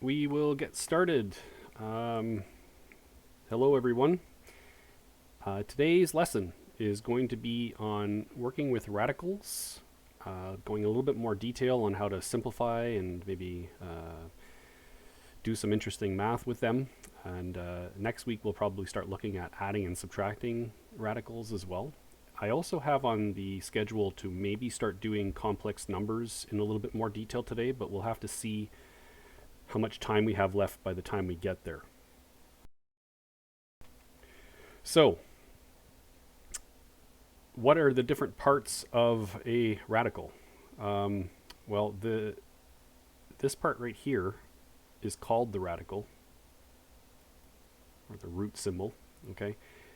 we will get started. Hello, everyone. Today's lesson is going to be on working with radicals, going a little bit more detail on how to simplify and maybe do some interesting math with them. And next week, we'll probably start looking at adding and subtracting radicals as well. I also have on the schedule to maybe start doing complex numbers in a little bit more detail today, but we'll have to see how much time we have left by the time we get there. So, what are the different parts of a radical? Well, this part right here is called the radical, or the root symbol, okay?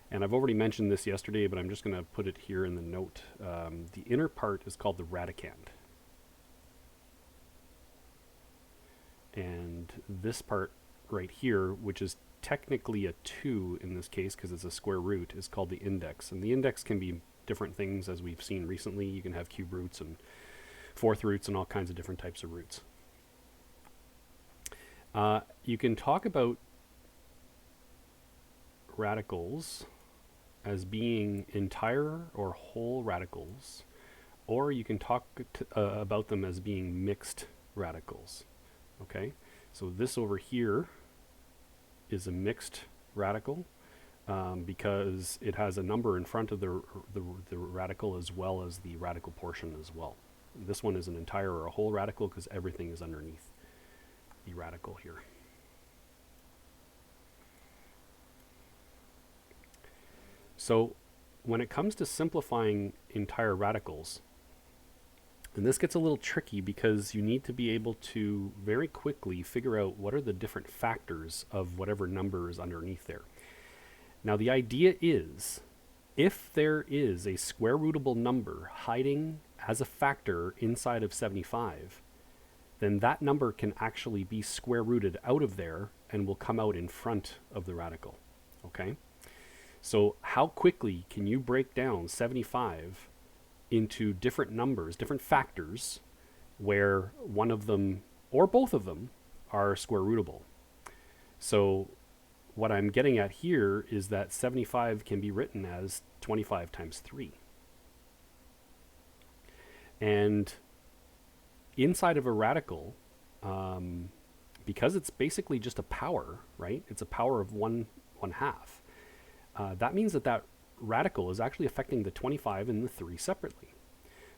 And I've already mentioned this yesterday, but I'm just going to put it here in the note. The inner part is called the radicand. And this part right here, which is technically a 2 in this case because it's a square root, is called the index. And the index can be different things, as we've seen recently. You can have cube roots and fourth roots and all kinds of different types of roots. You can talk about radicals as being entire or whole radicals, or you can talk about them as being mixed radicals. Okay, so this over here is a mixed radical because it has a number in front of the radical as well as the radical portion as well. This one is an entire or a whole radical because everything is underneath the radical here. So when it comes to simplifying entire radicals, and this gets a little tricky because you need to be able to very quickly figure out what are the different factors of whatever number is underneath there. Now the idea is, if there is a square rootable number hiding as a factor inside of 75, then that number can actually be square rooted out of there and will come out in front of the radical. Okay? So how quickly can you break down 75 into different numbers, different factors, where one of them or both of them are square rootable? So what I'm getting at here is that 75 can be written as 25 times 3. And inside of a radical, because it's basically just a power, right? It's a power of one half. That means that radical is actually affecting the 25 and the 3 separately.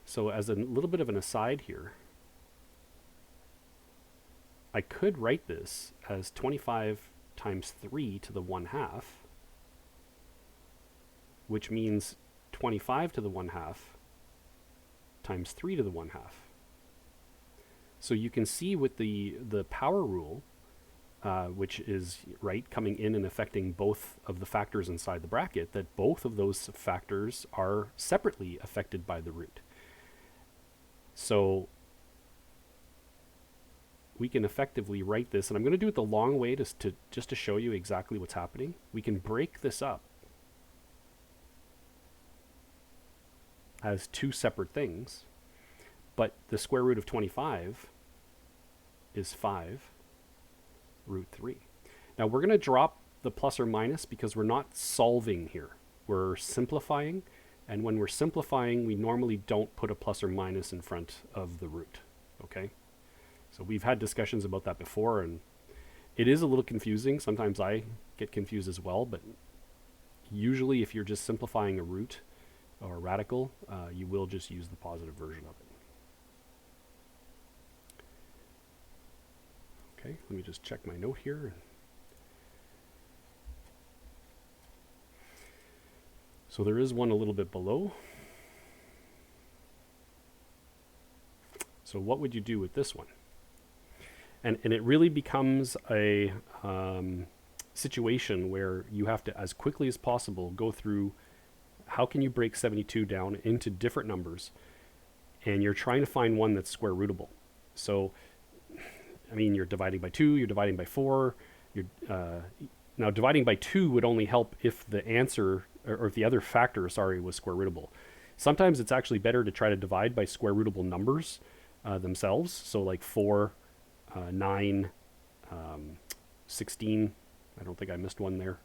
So as a little bit of an aside here, I could write this as 25 times 3 to the 1/2, which means 25 to the 1/2 times 3 to the 1/2. So you can see with the power rule, which is coming in and affecting both of the factors inside the bracket, that both of those factors are separately affected by the root. So we can effectively write this, and I'm going to do it the long way just to show you exactly what's happening. We can break this up as two separate things, but the square root of 25 is 5 root 3. Now we're going to drop the plus or minus because we're not solving here. We're simplifying, and when we're simplifying, we normally don't put a plus or minus in front of the root. Okay? So we've had discussions about that before, and it is a little confusing. Sometimes I get confused as well, but usually if you're just simplifying a root or a radical, you will just use the positive version of it. Okay, let me just check my note here. So there is one a little bit below. So what would you do with this one? And it really becomes a situation where you have to, as quickly as possible, go through how can you break 72 down into different numbers, and you're trying to find one that's square rootable. So I mean, you're dividing by 2, you're dividing by 4. Now, dividing by 2 would only help if the answer, or if the other factor, was square rootable. Sometimes it's actually better to try to divide by square rootable numbers themselves. So like 4, 9, 16. I don't think I missed one there.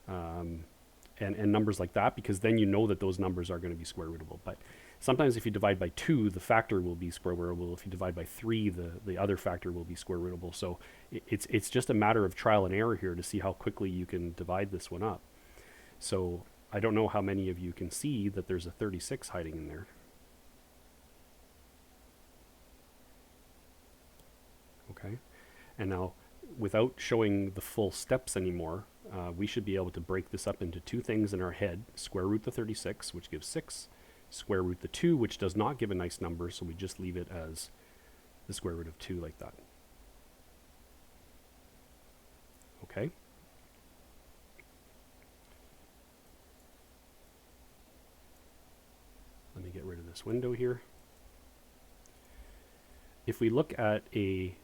And numbers like that, because then you know that those numbers are going to be square rootable. But sometimes if you divide by 2, the factor will be square rootable. If you divide by 3, the other factor will be square rootable. So it's just a matter of trial and error here to see how quickly you can divide this one up. So I don't know how many of you can see that there's a 36 hiding in there. Okay, and now without showing the full steps anymore, we should be able to break this up into two things in our head: square root the 36, which gives 6, square root the 2, which does not give a nice number, so we just leave it as the square root of 2 like that. Okay. Let me get rid of this window here. If we look at a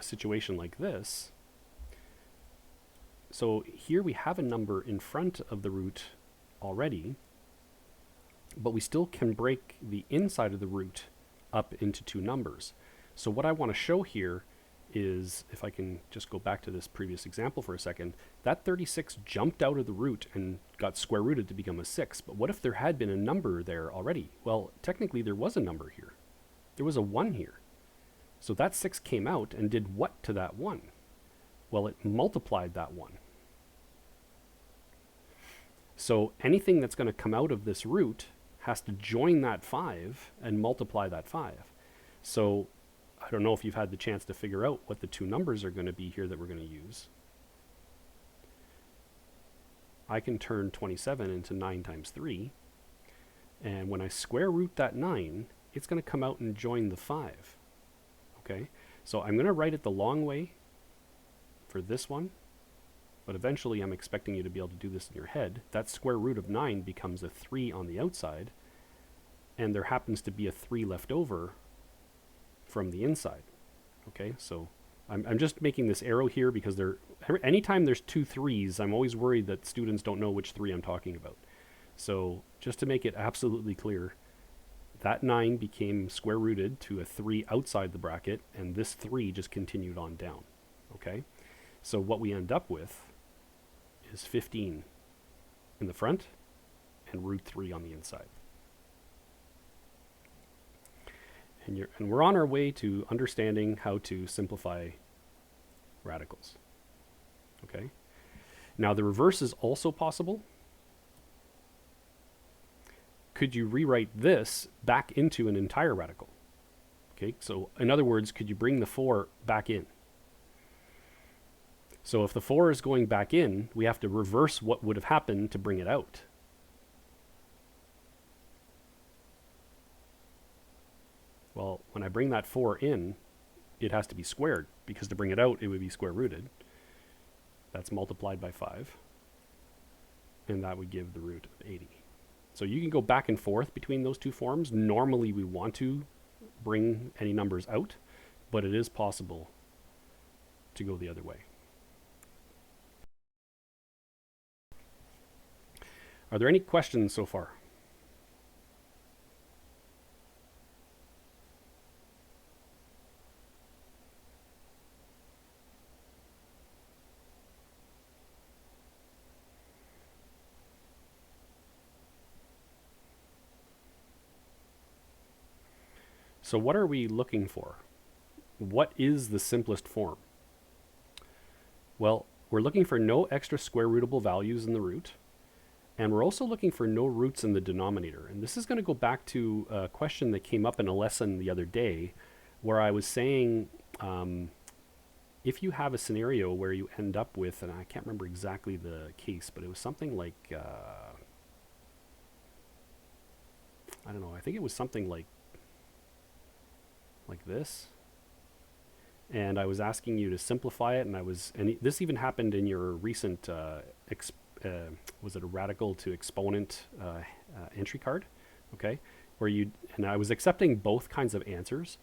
situation like this, so here we have a number in front of the root already, but we still can break the inside of the root up into two numbers. So what I want to show here is, if I can just go back to this previous example for a second, that 36 jumped out of the root and got square rooted to become a 6. But what if there had been a number there already? Well, technically there was a number here. There was a 1 here. So that 6 came out and did what to that 1? Well, it multiplied that 1. So anything that's going to come out of this root has to join that 5 and multiply that 5. So I don't know if you've had the chance to figure out what the two numbers are going to be here that we're going to use. I can turn 27 into 9 times 3. And when I square root that 9, it's going to come out and join the 5. Okay, so I'm going to write it the long way for this one, but eventually I'm expecting you to be able to do this in your head. That square root of 9 becomes a 3 on the outside, and there happens to be a 3 left over from the inside. Okay, so I'm just making this arrow here because anytime there's two 3s, I'm always worried that students don't know which 3 I'm talking about. So just to make it absolutely clear, that 9 became square rooted to a 3 outside the bracket, and this 3 just continued on down. Okay, so what we end up with is 15 in the front and root 3 on the inside. And we're on our way to understanding how to simplify radicals. Okay, now the reverse is also possible. Could you rewrite this back into an entire radical? Okay, so in other words, could you bring the 4 back in? So if the 4 is going back in, we have to reverse what would have happened to bring it out. Well, when I bring that 4 in, it has to be squared, because to bring it out, it would be square rooted. That's multiplied by 5, and that would give the root of 80. So you can go back and forth between those two forms. Normally we want to bring any numbers out, but it is possible to go the other way. Are there any questions so far? So what are we looking for? What is the simplest form? Well, we're looking for no extra square rootable values in the root, and we're also looking for no roots in the denominator. And this is going to go back to a question that came up in a lesson the other day, where I was saying, if you have a scenario where you end up with, and I can't remember exactly the case, but it was something like, I don't know, I think it was something like this, and I was asking you to simplify it, and this even happened in your recent was it a radical to exponent entry card? Okay, and I was accepting both kinds of answers,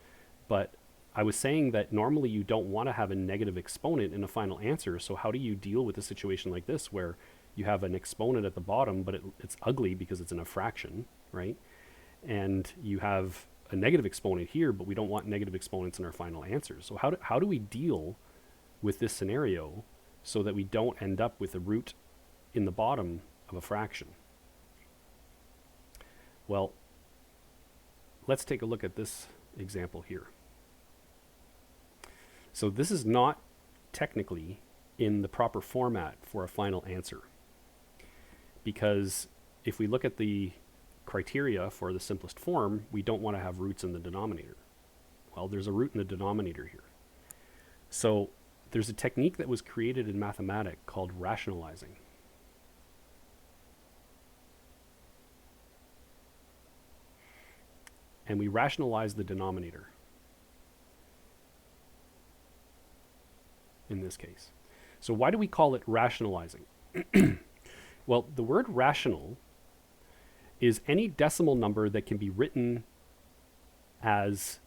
but I was saying that normally you don't want to have a negative exponent in a final answer. So how do you deal with a situation like this where you have an exponent at the bottom, but it's ugly because it's in a fraction, right? And you have a negative exponent here, but we don't want negative exponents in our final answers. So how do we deal with this scenario so that we don't end up with a root in the bottom of a fraction? Well, let's take a look at this example here. So this is not technically in the proper format for a final answer, because if we look at the criteria for the simplest form, we don't want to have roots in the denominator. Well, there's a root in the denominator here. So there's a technique that was created in mathematics called rationalizing. And we rationalize the denominator in this case. So why do we call it rationalizing? Well, the word rational is any decimal number that can be written as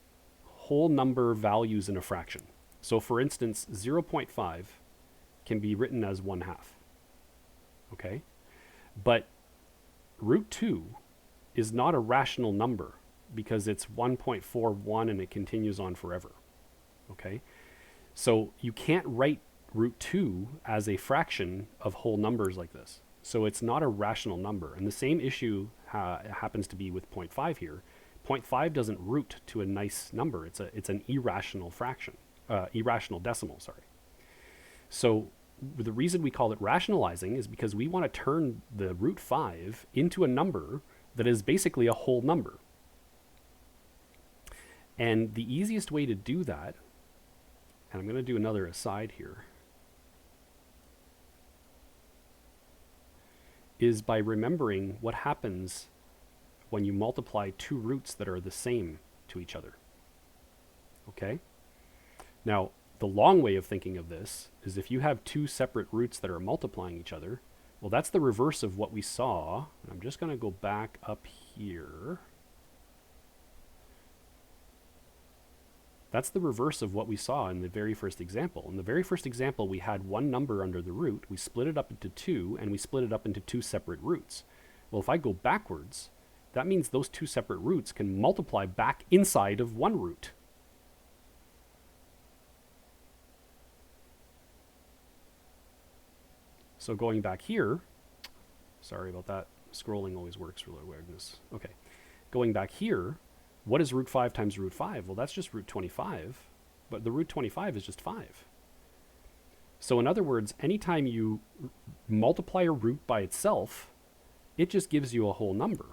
whole number values in a fraction. So for instance, 0.5 can be written as 1/2. Okay? But root 2 is not a rational number because it's 1.41 and it continues on forever. Okay? So you can't write root 2 as a fraction of whole numbers like this. So it's not a rational number. And the same issue happens to be with 0.5 here. 0.5 doesn't root to a nice number. It's an irrational fraction, irrational decimal, sorry. So the reason we call it rationalizing is because we want to turn the root 5 into a number that is basically a whole number. And the easiest way to do that, and I'm going to do another aside here, is by remembering what happens when you multiply two roots that are the same to each other. Okay? Now, the long way of thinking of this is if you have two separate roots that are multiplying each other, well, that's the reverse of what we saw. I'm just going to go back up here. That's the reverse of what we saw in the very first example. In the very first example, we had one number under the root, we split it up into two, and we split it up into two separate roots. Well, if I go backwards, that means those two separate roots can multiply back inside of one root. So going back here, sorry about that, scrolling always works for awareness. Okay, going back here, what is root 5 times root 5? Well, that's just root 25, but the root 25 is just 5. So in other words, anytime you multiply a root by itself, it just gives you a whole number.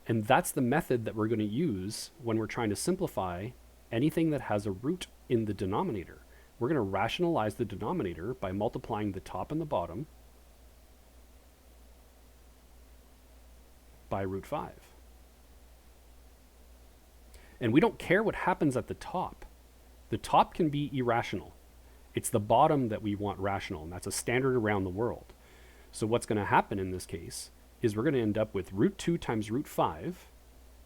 And that's the method that we're going to use when we're trying to simplify anything that has a root in the denominator. We're going to rationalize the denominator by multiplying the top and the bottom by root 5. And we don't care what happens at the top. The top can be irrational. It's the bottom that we want rational, and that's a standard around the world. So what's going to happen in this case is we're going to end up with root 2 times root 5.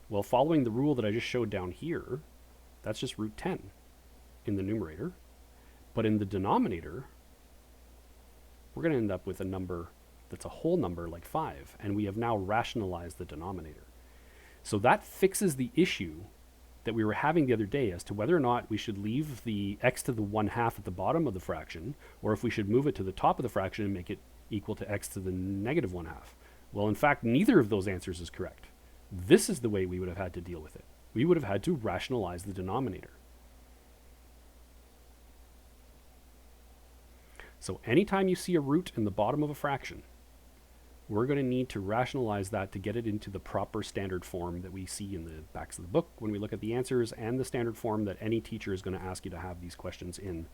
Well, following the rule that I just showed down here, that's just root 10 in the numerator. But in the denominator, we're going to end up with a number that's a whole number like 5, and we have now rationalized the denominator. So that fixes the issue that we were having the other day as to whether or not we should leave the x to the 1/2 at the bottom of the fraction, or if we should move it to the top of the fraction and make it equal to x to the negative 1/2. Well, in fact, neither of those answers is correct. This is the way we would have had to deal with it. We would have had to rationalize the denominator. So anytime you see a root in the bottom of a fraction, we're going to need to rationalize that to get it into the proper standard form that we see in the backs of the book when we look at the answers, and the standard form that any teacher is going to ask you to have these questions in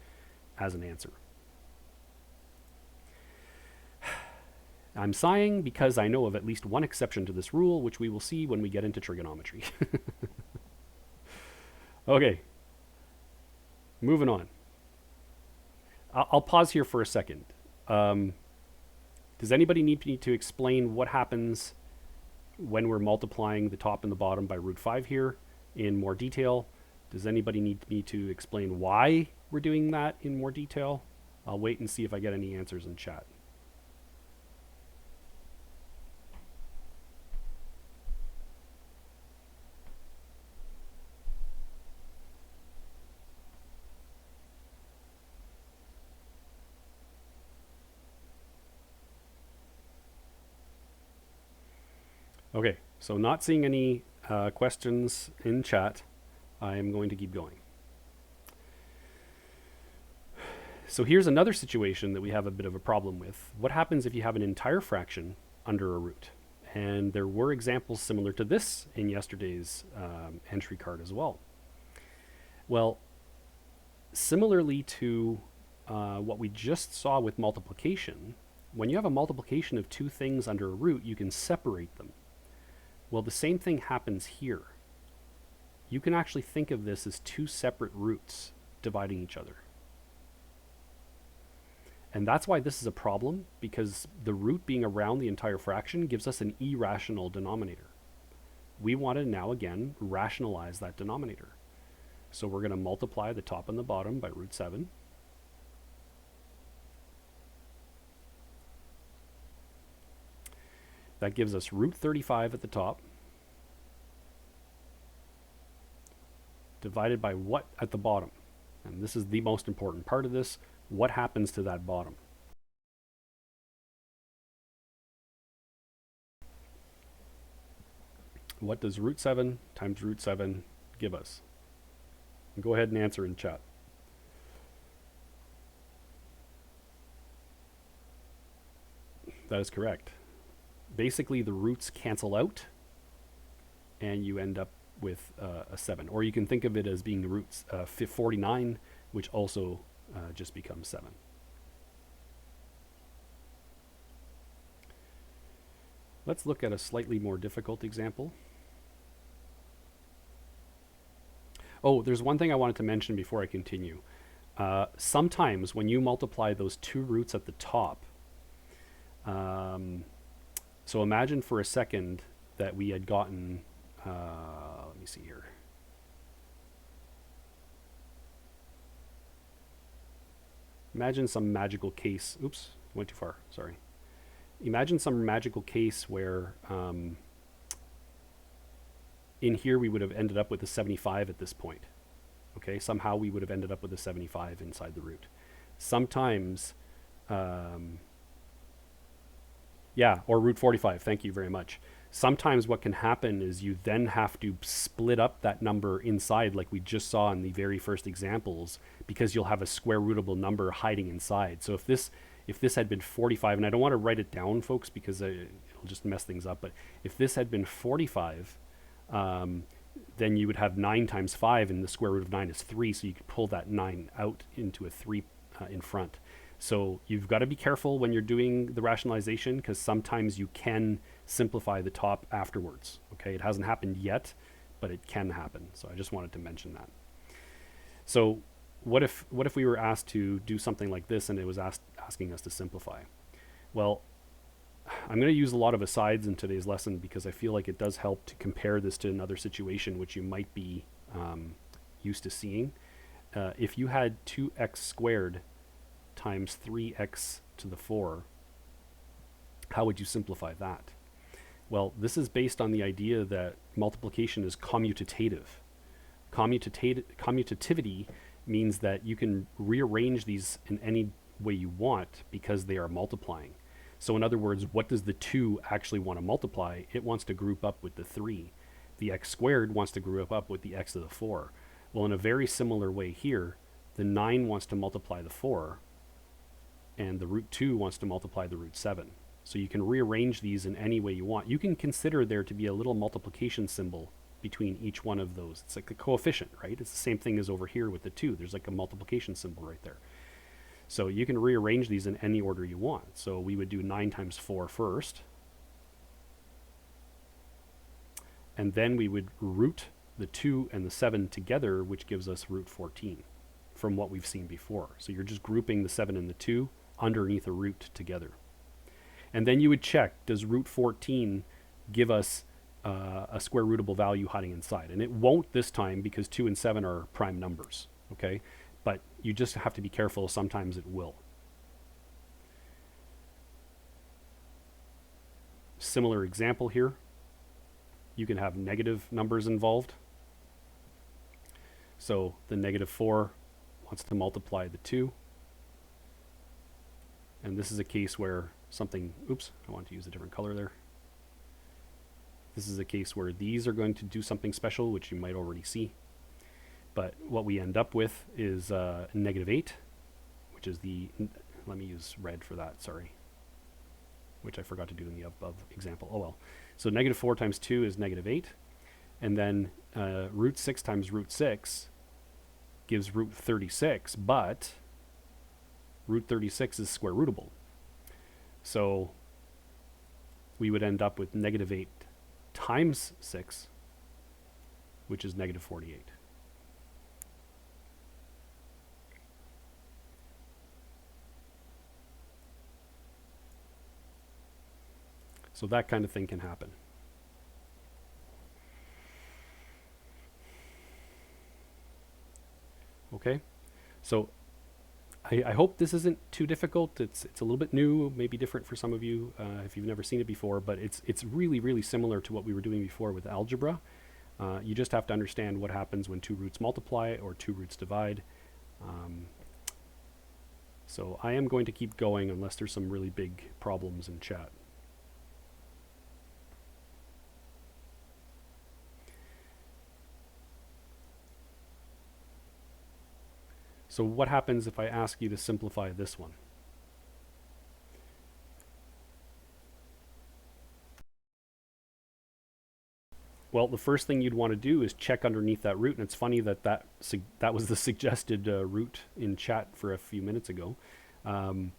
as an answer. I'm sighing because I know of at least one exception to this rule, which we will see when we get into trigonometry. Okay, moving on. I'll pause here for a second. Does anybody need me to explain what happens when we're multiplying the top and the bottom by root 5 here in more detail? Does anybody need me to explain why we're doing that in more detail? I'll wait and see if I get any answers in chat. Okay, so not seeing any questions in chat, I am going to keep going. So here's another situation that we have a bit of a problem with. What happens if you have an entire fraction under a root? And there were examples similar to this in yesterday's entry card as well. Well, similarly to what we just saw with multiplication, when you have a multiplication of two things under a root, you can separate them. Well, the same thing happens here. You can actually think of this as two separate roots dividing each other. And that's why this is a problem, because the root being around the entire fraction gives us an irrational denominator. We want to now, again, rationalize that denominator. So we're going to multiply the top and the bottom by root 7. That gives us root 35 at the top, divided by what at the bottom? And this is the most important part of this. What happens to that bottom? What does root 7 times root 7 give us? And go ahead and answer in chat. That is correct. Basically, the roots cancel out, and you end up with a 7. Or you can think of it as being the roots 49, which also just becomes 7. Let's look at a slightly more difficult example. Oh, there's one thing I wanted to mention before I continue. Sometimes when you multiply those two roots at the top, so imagine for a second that we had gotten, let me see here. Imagine some magical case. Oops, went too far. Sorry. Imagine some magical case where in here we would have ended up with a 75 at this point. Okay, somehow we would have ended up with a 75 inside the root. Sometimes, yeah, or root 45. Thank you very much. Sometimes what can happen is you then have to split up that number inside, like we just saw in the very first examples, because you'll have a square rootable number hiding inside. So if this had been 45, and I don't want to write it down, folks, because it'll just mess things up, but if this had been 45, then you would have 9 times 5, and the square root of 9 is 3, so you could pull that 9 out into a 3 in front. So you've got to be careful when you're doing the rationalization, because sometimes you can simplify the top afterwards. Okay, it hasn't happened yet, but it can happen. So I just wanted to mention that. So what if we were asked to do something like this and it was asking us to simplify? Well, I'm going to use a lot of asides in today's lesson because I feel like it does help to compare this to another situation which you might be used to seeing. If you had 2x squared times 3x to the 4, how would you simplify that? Well, this is based on the idea that multiplication is commutative. Commutativity means that you can rearrange these in any way you want because they are multiplying. So in other words, what does the 2 actually want to multiply? It wants to group up with the 3. The x squared wants to group up with the x to the 4. Well, in a very similar way here, the 9 wants to multiply the 4, and the root 2 wants to multiply the root 7. So you can rearrange these in any way you want. You can consider there to be a little multiplication symbol between each one of those. It's like a coefficient, right? It's the same thing as over here with the 2. There's like a multiplication symbol right there. So you can rearrange these in any order you want. So we would do 9 times 4 first. And then we would root the 2 and the 7 together, which gives us root 14 from what we've seen before. So you're just grouping the 7 and the 2 underneath a root together. And then you would check, does root 14 give us a square rootable value hiding inside? And it won't this time because 2 and 7 are prime numbers, okay? But you just have to be careful, sometimes it will. Similar example here. You can have negative numbers involved. So the negative 4 wants to multiply the 2. And this is a case where something, oops, I want to use a different color there. This is a case where these are going to do something special, which you might already see. But what we end up with is -8, which is let me use red for that, sorry, which I forgot to do in the above example. Oh well. So -4 times 2 is -8. And then root 6 times root 6 gives root 36, but root 36 is square rootable. So we would end up with -8 times 6, which is -48. So that kind of thing can happen. Okay, so I hope this isn't too difficult. It's a little bit new, maybe different for some of you if you've never seen it before, but it's really similar to what we were doing before with algebra. You just have to understand what happens when two roots multiply or two roots divide. So I am going to keep going unless there's some really big problems in chat. So what happens if I ask you to simplify this one? Well, the first thing you'd want to do is check underneath that root, and it's funny that that was the suggested root in chat for a few minutes ago. Can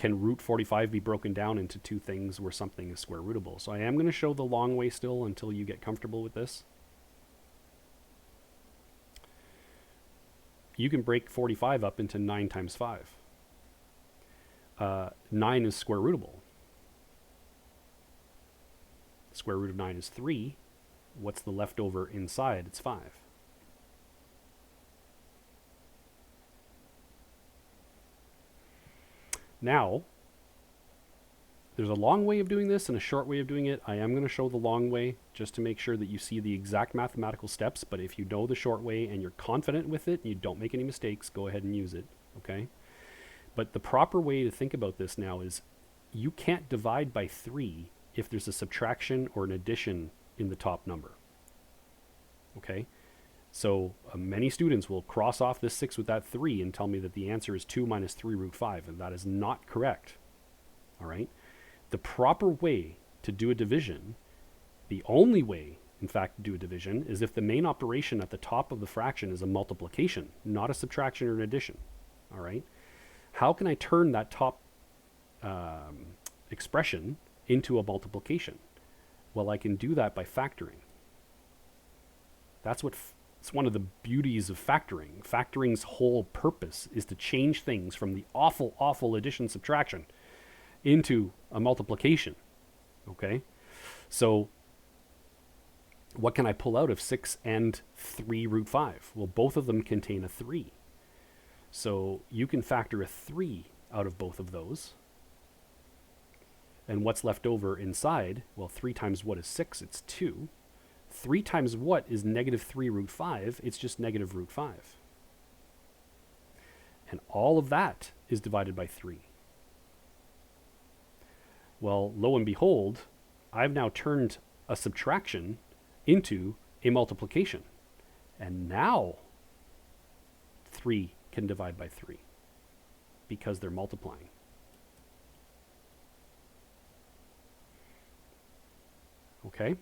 root 45 be broken down into two things where something is square rootable? So I am going to show the long way still until you get comfortable with this. You can break 45 up into 9 times 5. 9 is square rootable. Square root of 9 is 3. What's the leftover inside? It's 5. Now, there's a long way of doing this and a short way of doing it. I am going to show the long way just to make sure that you see the exact mathematical steps, but if you know the short way and you're confident with it and you don't make any mistakes, go ahead and use it, okay? But the proper way to think about this now is you can't divide by 3 if there's a subtraction or an addition in the top number, okay? So many students will cross off this 6 with that 3 and tell me that the answer is 2 minus 3 root 5, and that is not correct, all right? The proper way to do a division, the only way, in fact, to do a division, is if the main operation at the top of the fraction is a multiplication, not a subtraction or an addition, all right? How can I turn that top expression into a multiplication? Well, I can do that by factoring. That's what it's one of the beauties of factoring. Factoring's whole purpose is to change things from the awful addition subtraction into a multiplication, okay? So what can I pull out of 6 and 3 root 5? Well, both of them contain a 3. So you can factor a 3 out of both of those. And what's left over inside? Well, 3 times what is 6? It's 2. 3 times what is -3 root 5? It's just negative root 5. And all of that is divided by 3. Well, lo and behold, I've now turned a subtraction into a multiplication. And now 3 can divide by 3 because they're multiplying. Okay?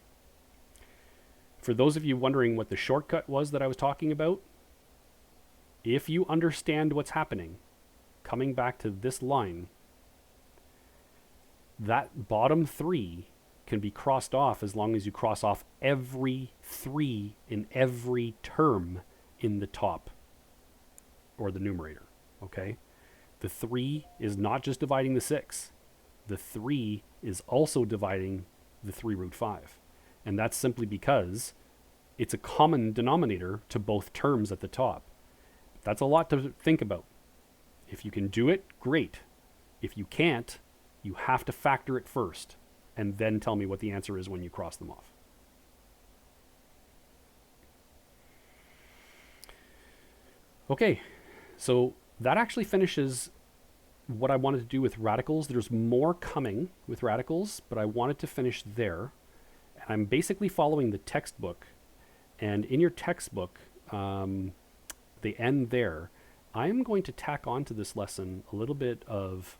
For those of you wondering what the shortcut was that I was talking about, if you understand what's happening, coming back to this line, that bottom 3 can be crossed off as long as you cross off every 3 in every term in the top or the numerator, okay? The 3 is not just dividing the 6. The 3 is also dividing the 3 root 5. And that's simply because it's a common denominator to both terms at the top. That's a lot to think about. If you can do it, great. If you can't, you have to factor it first and then tell me what the answer is when you cross them off. Okay, so that actually finishes what I wanted to do with radicals. There's more coming with radicals, but I wanted to finish there. I'm basically following the textbook. And in your textbook, the end there, I'm going to tack onto this lesson a little bit of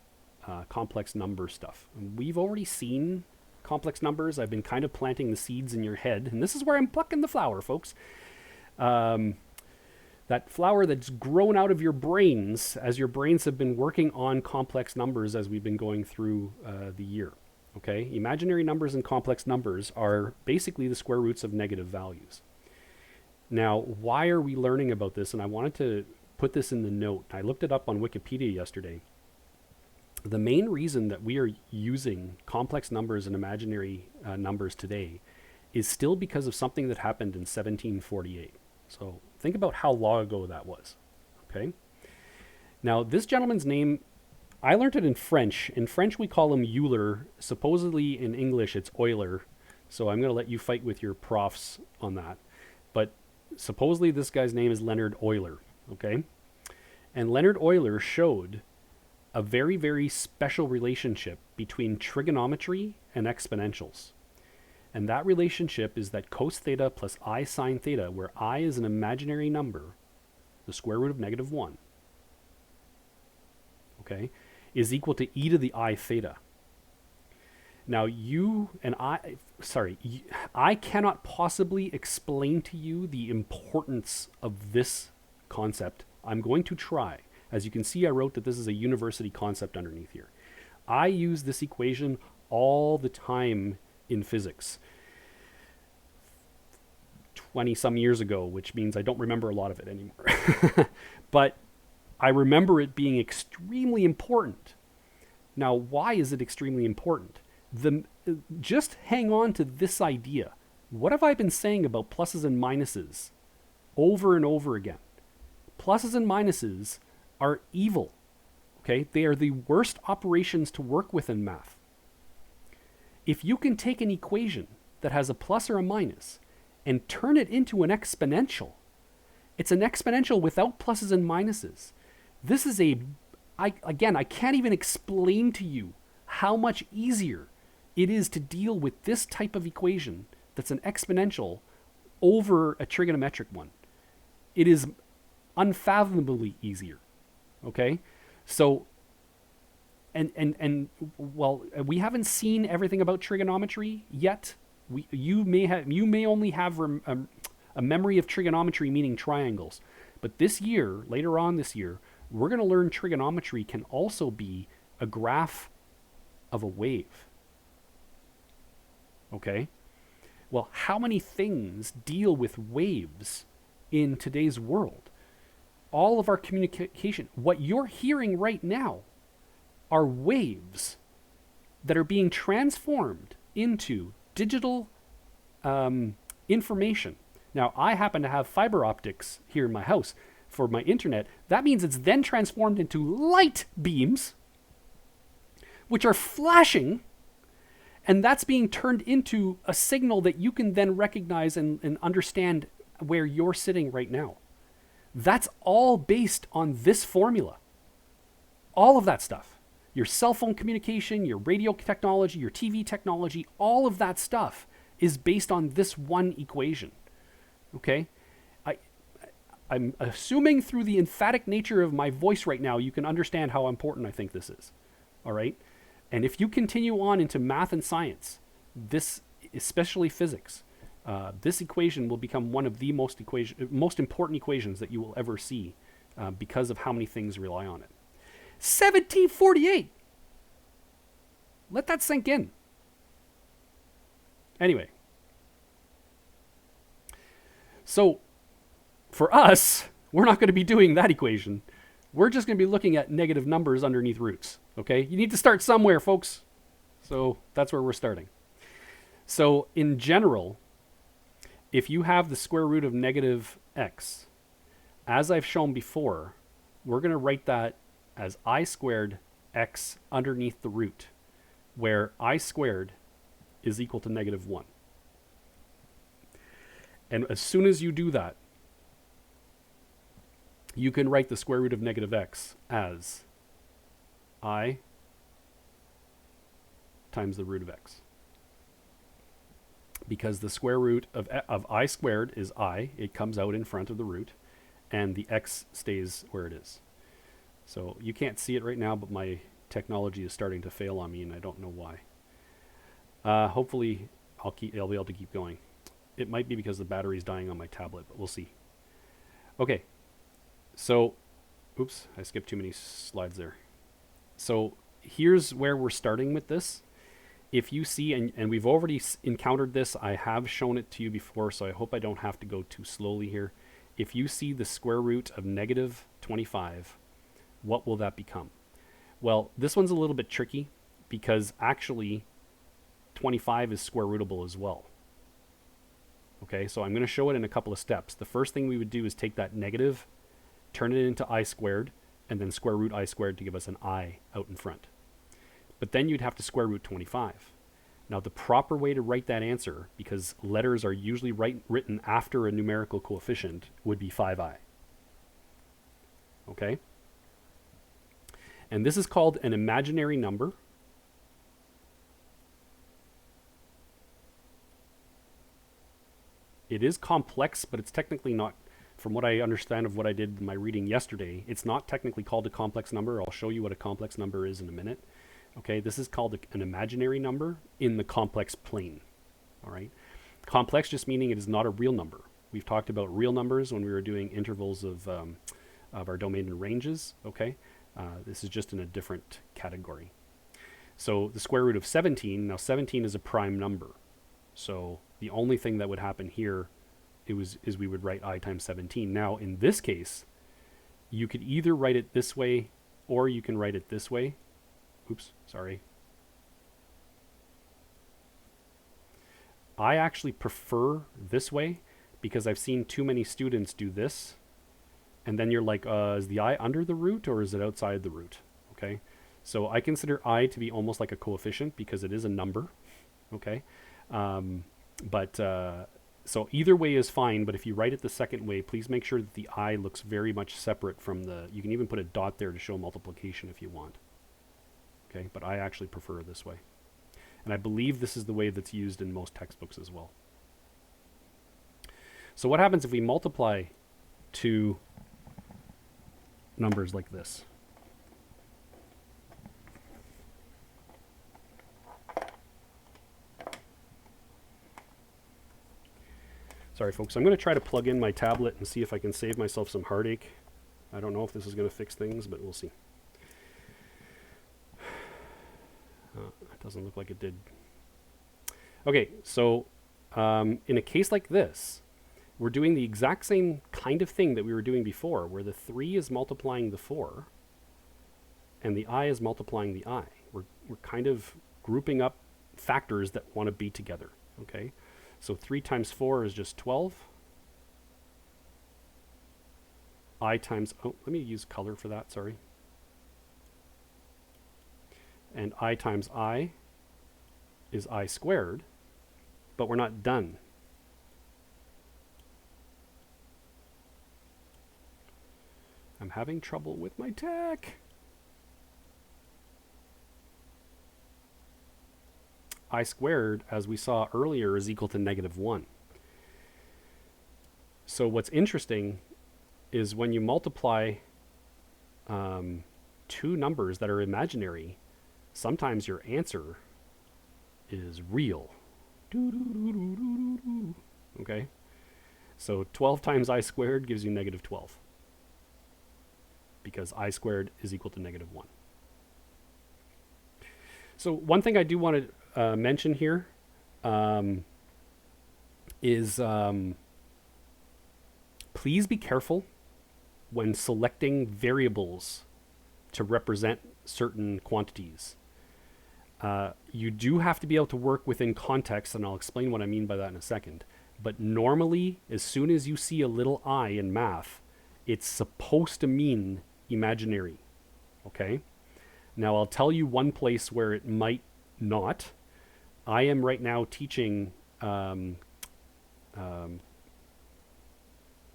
complex number stuff. We've already seen complex numbers. I've been kind of planting the seeds in your head, and this is where I'm plucking the flower, folks. That flower that's grown out of your brains as your brains have been working on complex numbers as we've been going through the year. Okay, imaginary numbers and complex numbers are basically the square roots of negative values. Now, why are we learning about this? And I wanted to put this in the note. I looked it up on Wikipedia yesterday. The main reason that we are using complex numbers and imaginary numbers today is still because of something that happened in 1748. So think about how long ago that was. Okay. Now, this gentleman's name, I learned it in French. In French, we call him Euler. Supposedly in English, it's Euler. So I'm going to let you fight with your profs on that. But supposedly this guy's name is Leonhard Euler. Okay. And Leonhard Euler showed a very, very special relationship between trigonometry and exponentials. And that relationship is that cos theta plus I sine theta, where I is an imaginary number, the square root of negative 1, okay, is equal to e to the I theta. Now I cannot possibly explain to you the importance of this concept. I'm going to try. As you can see, I wrote that this is a university concept underneath here. I use this equation all the time in physics. 20 some years ago, which means I don't remember a lot of it anymore. But I remember it being extremely important. Now, why is it extremely important? Just hang on to this idea. What have I been saying about pluses and minuses over and over again? Pluses and minuses are evil. Okay? They are the worst operations to work with in math. If you can take an equation that has a plus or a minus and turn it into an exponential, it's an exponential without pluses and minuses. This is I can't even explain to you how much easier it is to deal with this type of equation that's an exponential over a trigonometric one. It is unfathomably easier. Okay? So, well, we haven't seen everything about trigonometry yet. You may only have a memory of trigonometry, meaning triangles. But later on this year, we're going to learn trigonometry can also be a graph of a wave. Okay? Well, how many things deal with waves in today's world? All of our communication, what you're hearing right now, are waves that are being transformed into digital information. Now, I happen to have fiber optics here in my house for my internet. That means it's then transformed into light beams, which are flashing, and that's being turned into a signal that you can then recognize and understand where you're sitting right now. That's all based on this formula. All of that stuff. Your cell phone communication, your radio technology, your TV technology, all of that stuff is based on this one equation. Okay? I'm assuming through the emphatic nature of my voice right now, you can understand how important I think this is. All right? And if you continue on into math and science, this, especially physics, this equation will become one of the most important equations that you will ever see because of how many things rely on it. 1748! Let that sink in. Anyway. So, for us, we're not going to be doing that equation. We're just going to be looking at negative numbers underneath roots. Okay? You need to start somewhere, folks. So, that's where we're starting. So, in general, if you have the square root of negative x, as I've shown before, we're going to write that as I squared x underneath the root, where I squared is equal to negative 1. And as soon as you do that, you can write the square root of negative x as I times the root of x. because the square root of I squared is I. It comes out in front of the root, and the x stays where it is. So you can't see it right now, but my technology is starting to fail on me, and I don't know why. Hopefully, I'll be able to keep going. It might be because the battery's dying on my tablet, but we'll see. Okay, so, oops, I skipped too many slides there. So here's where we're starting with this. If you see, and we've already encountered this, I have shown it to you before, so I hope I don't have to go too slowly here. If you see the square root of negative 25, what will that become? Well, this one's a little bit tricky because actually 25 is square rootable as well. Okay, so I'm going to show it in a couple of steps. The first thing we would do is take that negative, turn it into I squared, and then square root I squared to give us an I out in front. But then you'd have to square root 25. Now the proper way to write that answer, because letters are usually written after a numerical coefficient, would be 5i. Okay? And this is called an imaginary number. It is complex, but it's technically not, from what I understand of what I did in my reading yesterday, it's not technically called a complex number. I'll show you what a complex number is in a minute. Okay, this is called an imaginary number in the complex plane. All right, complex just meaning it is not a real number. We've talked about real numbers when we were doing intervals of our domain and ranges. Okay, this is just in a different category. So the square root of 17, now 17 is a prime number. So the only thing that would happen here is we would write I times 17. Now in this case, you could either write it this way or you can write it this way. Oops, sorry. I actually prefer this way because I've seen too many students do this. And then you're like, is the I under the root or is it outside the root? Okay, so I consider I to be almost like a coefficient because it is a number. Okay, so either way is fine, but if you write it the second way, please make sure that the I looks very much separate from you can even put a dot there to show multiplication if you want. Okay, but I actually prefer this way. And I believe this is the way that's used in most textbooks as well. So what happens if we multiply two numbers like this? Sorry, folks. I'm going to try to plug in my tablet and see if I can save myself some heartache. I don't know if this is going to fix things, but we'll see. It doesn't look like it did. Okay, so in a case like this, we're doing the exact same kind of thing that we were doing before, where the 3 is multiplying the 4, and the I is multiplying the I. We're kind of grouping up factors that want to be together. Okay, so 3 times 4 is just 12. I times, oh, let me use color for that, sorry. And I times I is I squared, but we're not done. I'm having trouble with my tech. I squared, as we saw earlier, is equal to -1. So what's interesting is when you multiply two numbers that are imaginary, sometimes your answer is real. Okay? So 12 times I squared gives you -12. Because I squared is equal to -1. So one thing I do want to mention here is please be careful when selecting variables to represent certain quantities. You do have to be able to work within context, and I'll explain what I mean by that in a second. But normally, as soon as you see a little I in math, it's supposed to mean imaginary. Okay? Now, I'll tell you one place where it might not. I am right now teaching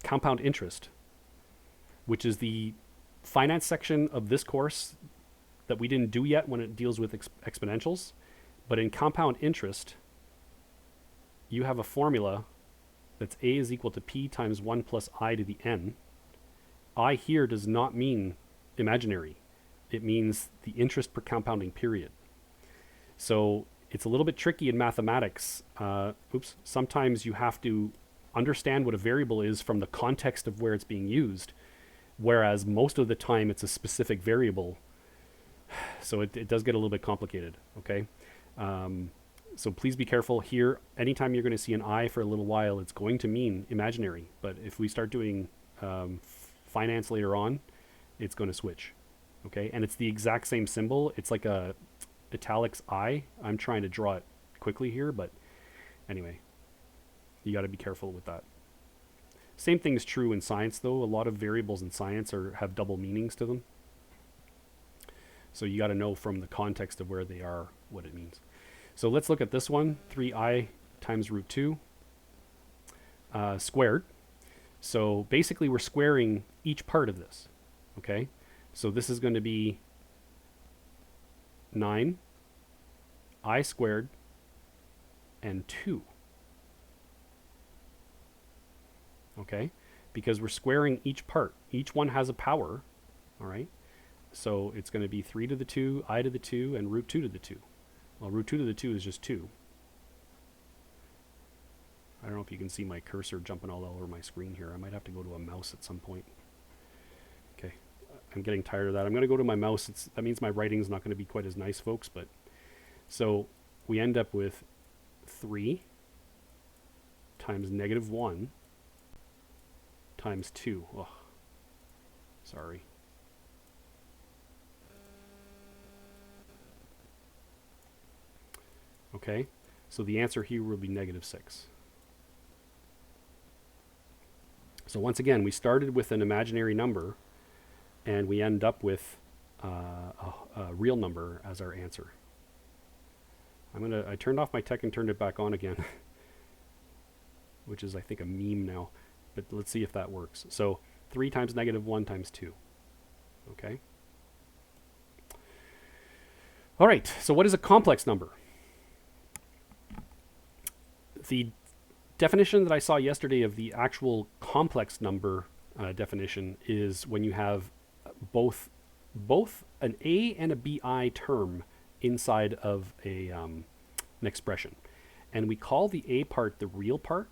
compound interest, which is the finance section of this course that we didn't do yet when it deals with exponentials. But in compound interest, you have a formula that's a is equal to p times 1 plus I to the n. I here does not mean imaginary. It means the interest per compounding period. So it's a little bit tricky in mathematics. Sometimes you have to understand what a variable is from the context of where it's being used, whereas most of the time it's a specific variable. So it does get a little bit complicated, okay? So please be careful here. Anytime you're going to see an I for a little while, it's going to mean imaginary. But if we start doing finance later on, it's going to switch, okay? And it's the exact same symbol. It's like a italics I. I'm trying to draw it quickly here, but anyway, you got to be careful with that. Same thing is true in science, though. A lot of variables in science have double meanings to them. So you got to know from the context of where they are what it means. So let's look at this one, 3i times root 2 squared. So basically we're squaring each part of this, okay? So this is going to be 9 I squared and 2, okay? Because we're squaring each part. Each one has a power, all right? So it's going to be 3 to the 2, I to the 2, and root 2 to the 2. Well, root 2 to the 2 is just 2. I don't know if you can see my cursor jumping all over my screen here. I might have to go to a mouse at some point. Okay, I'm getting tired of that. I'm going to go to my mouse. That means my writing's not going to be quite as nice, folks. But so we end up with 3 times negative 1 times 2. Oh, sorry. Okay, so the answer here will be negative 6. So once again, we started with an imaginary number, and we end up with a real number as our answer. I turned off my tech and turned it back on again, which is, I think, a meme now. But let's see if that works. So 3 times negative 1 times 2. Okay. All right, so what is a complex number? The definition that I saw yesterday of the actual complex number definition is when you have both an A and a BI term inside of an expression. And we call the A part the real part,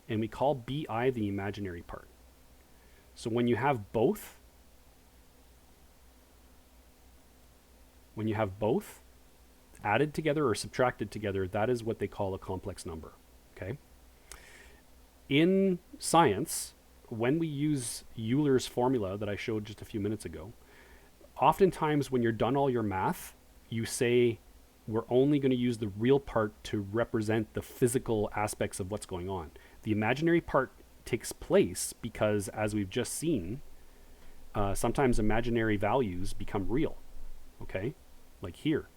and we call BI the imaginary part. So when you have both, added together or subtracted together, that is what they call a complex number. Okay. In science, when we use Euler's formula that I showed just a few minutes ago, oftentimes when you're done all your math, you say we're only going to use the real part to represent the physical aspects of what's going on. The imaginary part takes place because, as we've just seen, sometimes imaginary values become real. Okay, like here.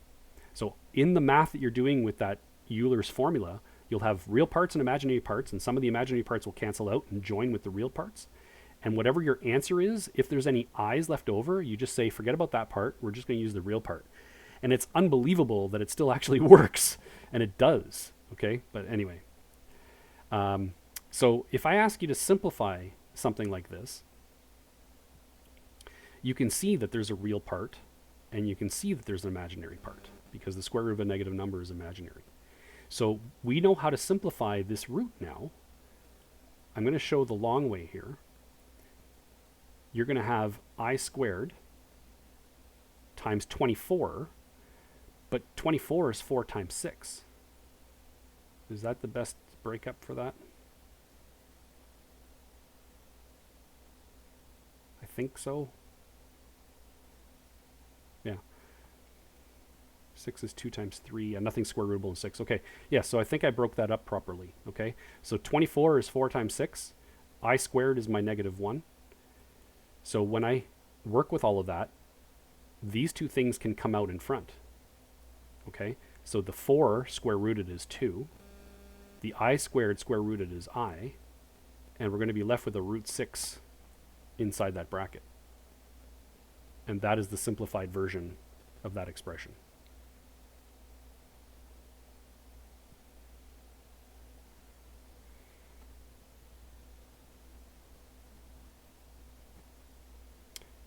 So in the math that you're doing with that Euler's formula, you'll have real parts and imaginary parts, and some of the imaginary parts will cancel out and join with the real parts. And whatever your answer is, if there's any I's left over, you just say, forget about that part. We're just going to use the real part. And it's unbelievable that it still actually works. And it does. Okay. But anyway. So if I ask you to simplify something like this, you can see that there's a real part, and you can see that there's an imaginary part, because the square root of a negative number is imaginary. So we know how to simplify this root now. I'm going to show the long way here. You're going to have I squared times 24, but 24 is 4 times 6. Is that the best breakup for that? I think so. Yeah. 6 is 2 times 3, and nothing square rootable in 6. Okay, yeah, so I think I broke that up properly. Okay, so 24 is 4 times 6. I squared is my negative 1. So when I work with all of that, these two things can come out in front. Okay, so the 4 square rooted is 2. The I squared square rooted is I. And we're going to be left with a root 6 inside that bracket. And that is the simplified version of that expression.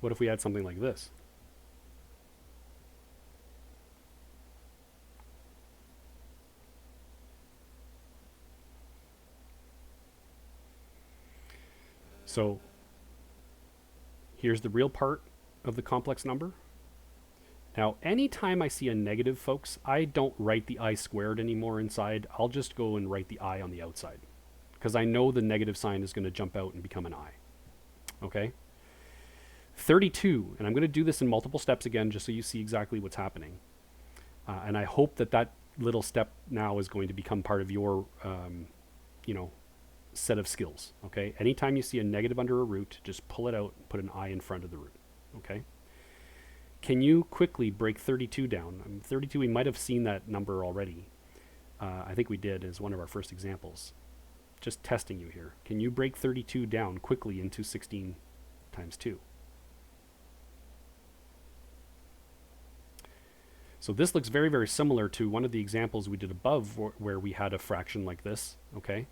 What if we had something like this? So here's the real part of the complex number. Now, anytime I see a negative, folks, I don't write the I squared anymore inside. I'll just go and write the I on the outside, because I know the negative sign is going to jump out and become an I. Okay? 32, and I'm going to do this in multiple steps again just so you see exactly what's happening. And I hope that that little step now is going to become part of your, set of skills. Okay? Anytime you see a negative under a root, just pull it out and put an I in front of the root. Okay? Can you quickly break 32 down? 32, we might have seen that number already. I think we did as one of our first examples. Just testing you here. Can you break 32 down quickly into 16 times 2? So this looks very, very similar to one of the examples we did above where we had a fraction like this, okay?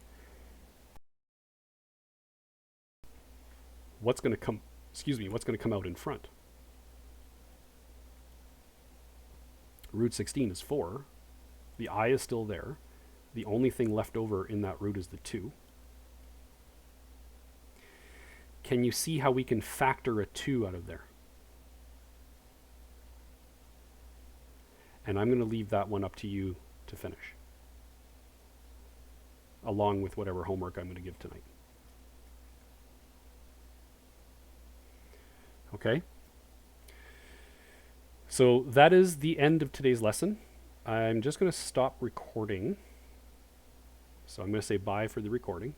What's going to come out in front? Root 16 is 4. The I is still there. The only thing left over in that root is the 2. Can you see how we can factor a 2 out of there? And I'm going to leave that one up to you to finish, along with whatever homework I'm going to give tonight. Okay? So that is the end of today's lesson. I'm just going to stop recording. So I'm going to say bye for the recording.